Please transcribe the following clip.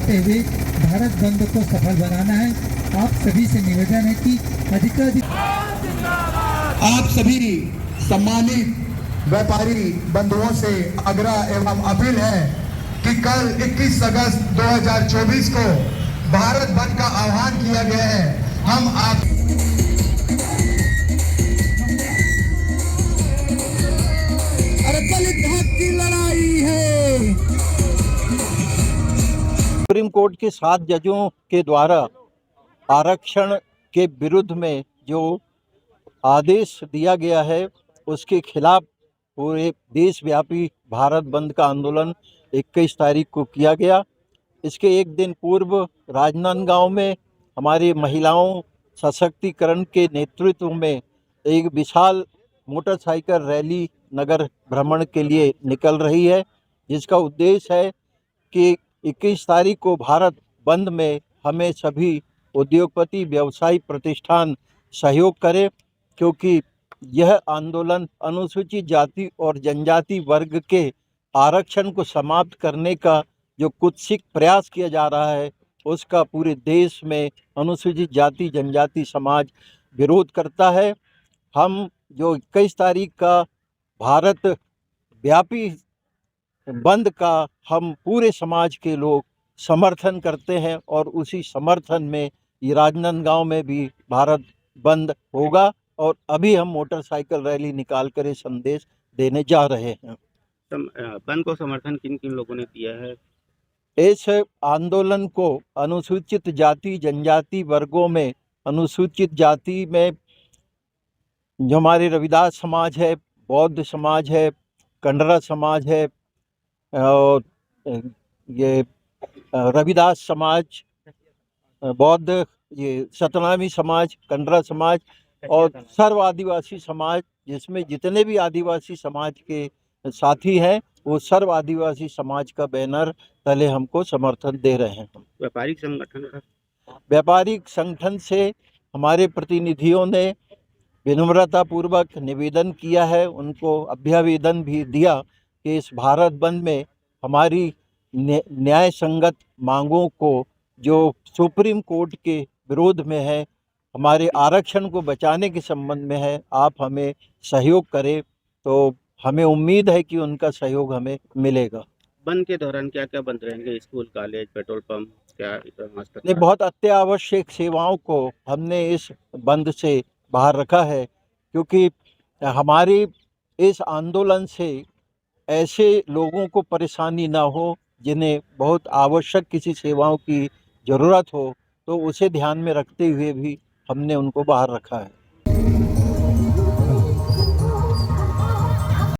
करते हुए भारत बंद को सफल बनाना है। आप सभी से निवेदन है कि अधिकाधिक आप सभी सम्मानित व्यापारी बंधुओं से आग्रह एवं अपील है कि कल 21 अगस्त 2024 को भारत बंद का आह्वान किया गया है। हम आप अरे दलित हक की लड़ाई है। सुप्रीम कोर्ट के 7 जजों के द्वारा आरक्षण के विरुद्ध में जो आदेश दिया गया है उसके खिलाफ पूरे देशव्यापी भारत बंद का आंदोलन 21 तारीख को किया गया। इसके एक दिन पूर्व राजनांदगांव में हमारी महिलाओं सशक्तिकरण के नेतृत्व में एक विशाल मोटरसाइकिल रैली नगर भ्रमण के लिए निकल रही है, जिसका उद्देश्य है कि 21 तारीख को भारत बंद में हमें सभी उद्योगपति व्यवसायी प्रतिष्ठान सहयोग करें, क्योंकि यह आंदोलन अनुसूचित जाति और जनजाति वर्ग के आरक्षण को समाप्त करने का जो कुत्सित प्रयास किया जा रहा है उसका पूरे देश में अनुसूचित जाति जनजाति समाज विरोध करता है। हम जो 21 तारीख का भारत व्यापी बंद का हम पूरे समाज के लोग समर्थन करते हैं और उसी समर्थन में ये राजनांदगांव में भी भारत बंद होगा और अभी हम मोटरसाइकिल रैली निकाल कर संदेश देने जा रहे हैं। बंद को समर्थन किन किन लोगों ने दिया है? इस आंदोलन को अनुसूचित जाति जनजाति वर्गों में अनुसूचित जाति में जो हमारे रविदास समाज है, बौद्ध समाज है, कंडरा समाज है और ये रविदास समाज, बौद्ध, ये सतनामी समाज, कंडरा समाज और सर्व आदिवासी समाज, जिसमें जितने भी आदिवासी समाज के साथी हैं वो सर्व आदिवासी समाज का बैनर तले हमको समर्थन दे रहे हैं। व्यापारिक संगठन से हमारे प्रतिनिधियों ने विनम्रतापूर्वक निवेदन किया है, उनको अभ्यावेदन भी दिया कि इस भारत बंद में हमारी न्याय संगत मांगों को जो सुप्रीम कोर्ट के विरोध में है, हमारे आरक्षण को बचाने के संबंध में है, आप हमें सहयोग करें। तो हमें उम्मीद है कि उनका सहयोग हमें मिलेगा। बंद के दौरान क्या क्या बंद रहेंगे? स्कूल, कॉलेज, पेट्रोल पंप, क्या? नहीं, बहुत अत्यावश्यक सेवाओं को हमने इस बंद से बाहर रखा है, क्योंकि हमारी इस आंदोलन से ऐसे लोगों को परेशानी ना हो जिन्हें बहुत आवश्यक किसी सेवाओं की ज़रूरत हो, तो उसे ध्यान में रखते हुए भी हमने उनको बाहर रखा है।